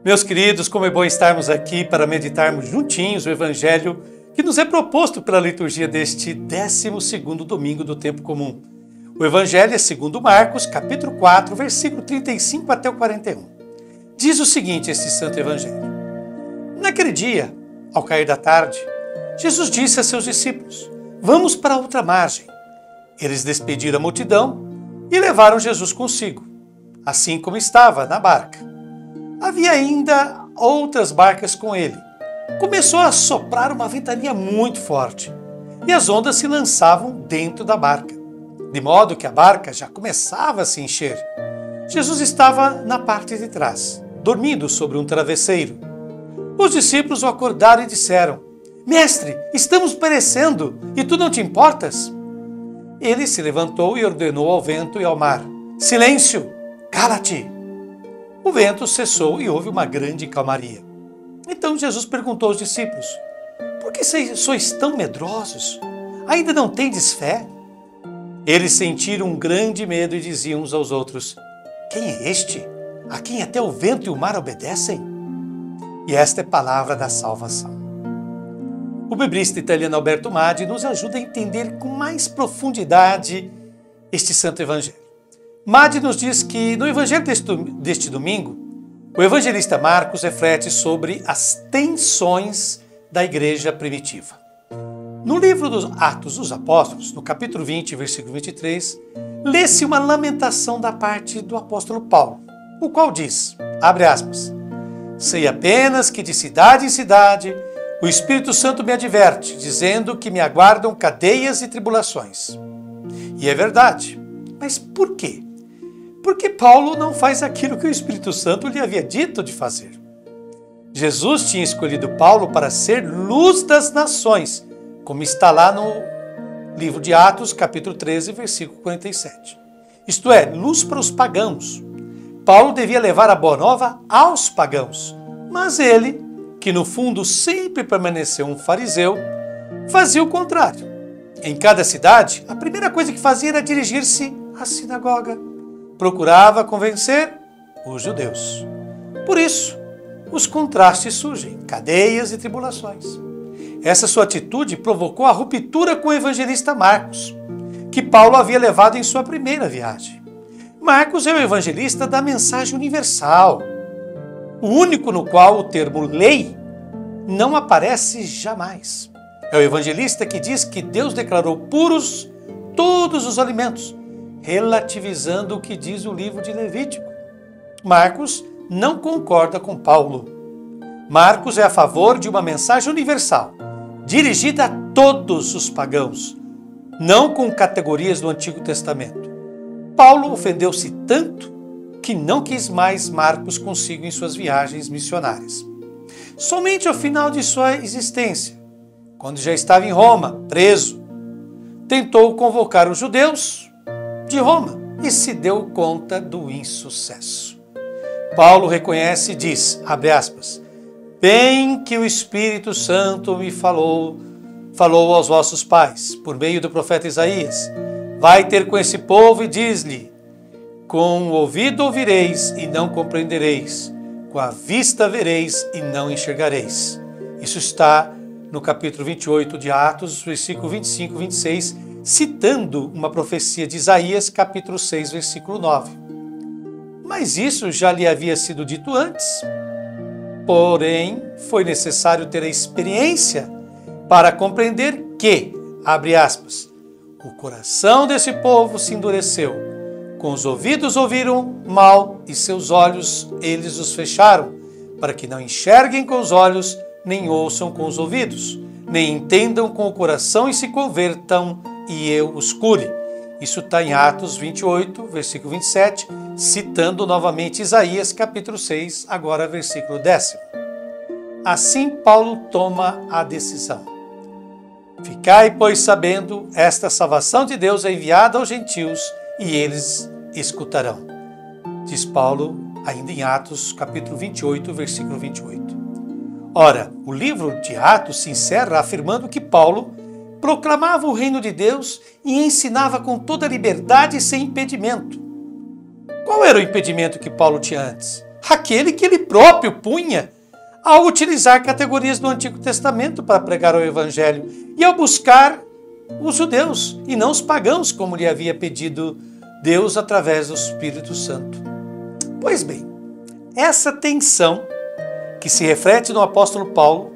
Meus queridos, como é bom estarmos aqui para meditarmos juntinhos o Evangelho que nos é proposto pela liturgia deste 12º domingo do tempo comum. O Evangelho é segundo Marcos, capítulo 4, versículo 35 até o 41. Diz o seguinte este santo Evangelho. Naquele dia, ao cair da tarde, Jesus disse a seus discípulos, vamos para a outra margem. Eles despediram a multidão e levaram Jesus consigo, assim como estava na barca. Havia ainda outras barcas com ele. Começou a soprar uma ventania muito forte e as ondas se lançavam dentro da barca, de modo que a barca já começava a se encher. Jesus estava na parte de trás, dormindo sobre um travesseiro. Os discípulos o acordaram e disseram, Mestre, estamos perecendo e tu não te importas? Ele se levantou e ordenou ao vento e ao mar, Silêncio, cala-te! O vento cessou e houve uma grande calmaria. Então Jesus perguntou aos discípulos, por que sois tão medrosos? Ainda não tendes fé? Eles sentiram um grande medo e diziam uns aos outros, quem é este, a quem até o vento e o mar obedecem? E esta é a palavra da salvação. O biblista italiano Alberto Madi nos ajuda a entender com mais profundidade este santo evangelho. Madi nos diz que no evangelho deste domingo, o evangelista Marcos reflete sobre as tensões da igreja primitiva. No livro dos Atos dos Apóstolos, no capítulo 20, versículo 23, lê-se uma lamentação da parte do apóstolo Paulo, o qual diz, abre aspas, sei apenas que de cidade em cidade o Espírito Santo me adverte, dizendo que me aguardam cadeias e tribulações. E é verdade, mas por quê? Porque Paulo não faz aquilo que o Espírito Santo lhe havia dito de fazer. Jesus tinha escolhido Paulo para ser luz das nações, como está lá no livro de Atos, capítulo 13, versículo 47. Isto é, luz para os pagãos. Paulo devia levar a boa nova aos pagãos, mas ele, que no fundo sempre permaneceu um fariseu, fazia o contrário. Em cada cidade, a primeira coisa que fazia era dirigir-se à sinagoga. Procurava convencer os judeus. Por isso, os contrastes surgem, cadeias e tribulações. Essa sua atitude provocou a ruptura com o evangelista Marcos, que Paulo havia levado em sua primeira viagem. Marcos é o evangelista da mensagem universal, o único no qual o termo lei não aparece jamais. É o evangelista que diz que Deus declarou puros todos os alimentos, relativizando o que diz o livro de Levítico. Marcos não concorda com Paulo. Marcos é a favor de uma mensagem universal, dirigida a todos os pagãos, não com categorias do Antigo Testamento. Paulo ofendeu-se tanto que não quis mais Marcos consigo em suas viagens missionárias. Somente ao final de sua existência, quando já estava em Roma, preso, tentou convocar os judeus de Roma e se deu conta do insucesso. Paulo reconhece e diz, abre aspas, bem que o Espírito Santo me falou aos vossos pais, por meio do profeta Isaías, vai ter com esse povo e diz-lhe, com o ouvido ouvireis e não compreendereis, com a vista vereis e não enxergareis. Isso está no capítulo 28 de Atos, versículo 25 e 26, citando uma profecia de Isaías, capítulo 6, versículo 9. Mas isso já lhe havia sido dito antes. Porém, foi necessário ter a experiência para compreender que, abre aspas, o coração desse povo se endureceu, com os ouvidos ouviram mal e seus olhos eles os fecharam, para que não enxerguem com os olhos, nem ouçam com os ouvidos, nem entendam com o coração e se convertam e eu os cure. Isso está em Atos 28, versículo 27, citando novamente Isaías, capítulo 6, agora versículo 10. Assim Paulo toma a decisão. Ficai, pois, sabendo, esta salvação de Deus é enviada aos gentios e eles escutarão. Diz Paulo, ainda em Atos, capítulo 28, versículo 28. Ora, o livro de Atos se encerra afirmando que Paulo proclamava o reino de Deus e ensinava com toda liberdade e sem impedimento. Qual era o impedimento que Paulo tinha antes? aquele que ele próprio punha ao utilizar categorias do Antigo Testamento para pregar o Evangelho e ao buscar os judeus e não os pagãos, como lhe havia pedido Deus através do Espírito Santo. Pois bem, essa tensão que se reflete no apóstolo Paulo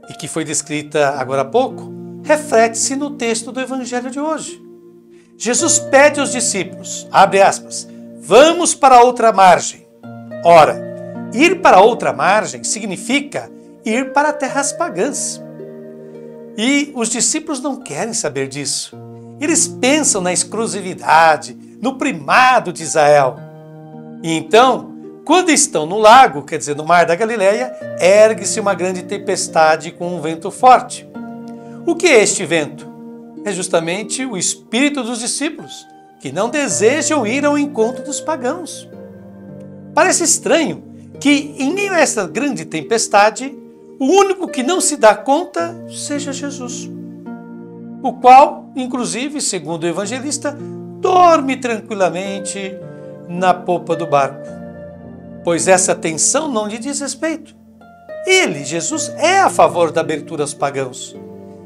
e que foi descrita agora há pouco, reflete-se no texto do Evangelho de hoje. Jesus pede aos discípulos, abre aspas, vamos para outra margem. Ora, ir para outra margem significa ir para terras pagãs. E os discípulos não querem saber disso. Eles pensam na exclusividade, no primado de Israel. E então, quando estão no lago, quer dizer, no mar da Galileia, ergue-se uma grande tempestade com um vento forte. O que é este vento? É justamente o espírito dos discípulos, que não desejam ir ao encontro dos pagãos. Parece estranho que, em meio a essa grande tempestade, o único que não se dá conta seja Jesus, o qual, inclusive, segundo o evangelista, dorme tranquilamente na popa do barco, pois essa tensão não lhe diz respeito. Ele, Jesus, é a favor da abertura aos pagãos.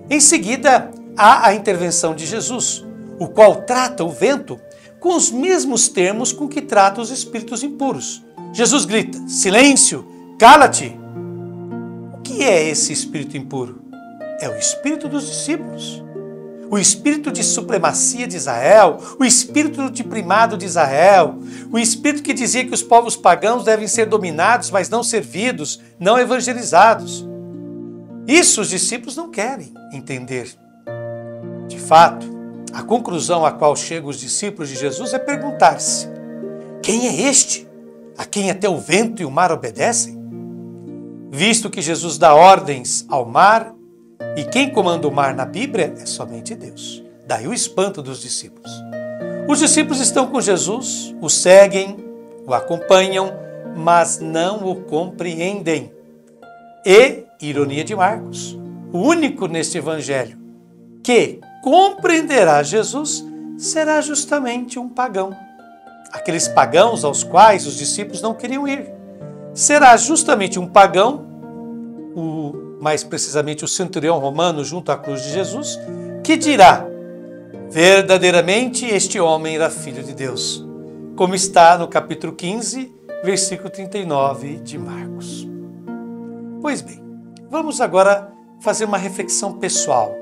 Em seguida, há a intervenção de Jesus, o qual trata o vento com os mesmos termos com que trata os espíritos impuros. Jesus grita, silêncio, cala-te. O que é esse espírito impuro? É o espírito dos discípulos. O espírito de supremacia de Israel, o espírito de primado de Israel, o espírito que dizia que os povos pagãos devem ser dominados, mas não servidos, não evangelizados. Isso os discípulos não querem entender. De fato, a conclusão a qual chegam os discípulos de Jesus é perguntar-se: quem é este, a quem até o vento e o mar obedecem? Visto que Jesus dá ordens ao mar, e quem comanda o mar na Bíblia é somente Deus. Daí o espanto dos discípulos. Os discípulos estão com Jesus, o seguem, o acompanham, mas não o compreendem. E, ironia de Marcos, o único neste evangelho que compreenderá Jesus será justamente um pagão. Aqueles pagãos aos quais os discípulos não queriam ir. Será justamente um pagão, mais precisamente o centurião romano junto à cruz de Jesus, que dirá, verdadeiramente este homem era filho de Deus, como está no capítulo 15, versículo 39 de Marcos. Pois bem, vamos agora fazer uma reflexão pessoal.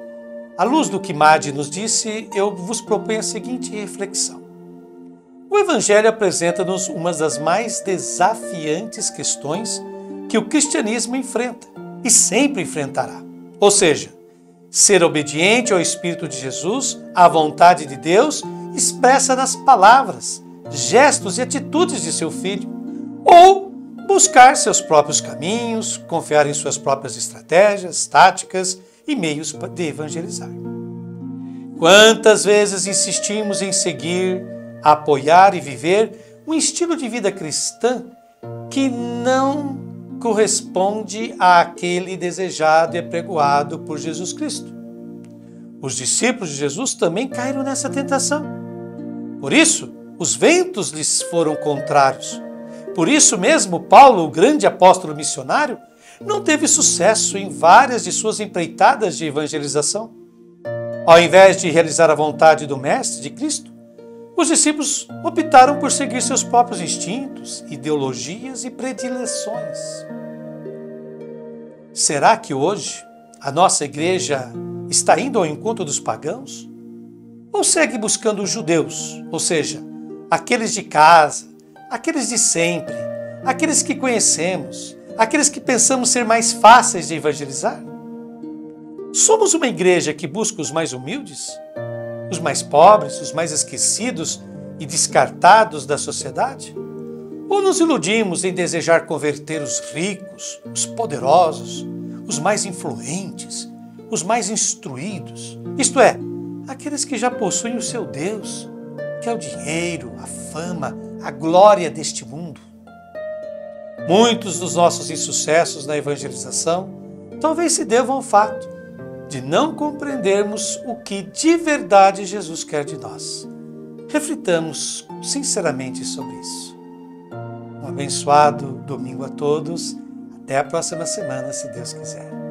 À luz do que Madi nos disse, eu vos proponho a seguinte reflexão. O Evangelho apresenta-nos uma das mais desafiantes questões que o cristianismo enfrenta e sempre enfrentará. Ou seja, ser obediente ao Espírito de Jesus, à vontade de Deus, expressa nas palavras, gestos e atitudes de seu Filho, ou buscar seus próprios caminhos, confiar em suas próprias estratégias, táticas e meios de evangelizar. Quantas vezes insistimos em seguir, apoiar e viver um estilo de vida cristã que não corresponde àquele desejado e apregoado por Jesus Cristo. Os discípulos de Jesus também caíram nessa tentação. Por isso, os ventos lhes foram contrários. Por isso mesmo, Paulo, o grande apóstolo missionário, não teve sucesso em várias de suas empreitadas de evangelização. Ao invés de realizar a vontade do Mestre, de Cristo, os discípulos optaram por seguir seus próprios instintos, ideologias e predileções. Será que hoje a nossa igreja está indo ao encontro dos pagãos? Ou segue buscando os judeus, ou seja, aqueles de casa, aqueles de sempre, aqueles que conhecemos, aqueles que pensamos ser mais fáceis de evangelizar? Somos uma igreja que busca os mais humildes, os mais pobres, os mais esquecidos e descartados da sociedade? Ou nos iludimos em desejar converter os ricos, os poderosos, os mais influentes, os mais instruídos, isto é, aqueles que já possuem o seu Deus, que é o dinheiro, a fama, a glória deste mundo? Muitos dos nossos insucessos na evangelização talvez se devam ao fato de não compreendermos o que de verdade Jesus quer de nós. Reflitamos sinceramente sobre isso. Um abençoado domingo a todos. Até a próxima semana, se Deus quiser.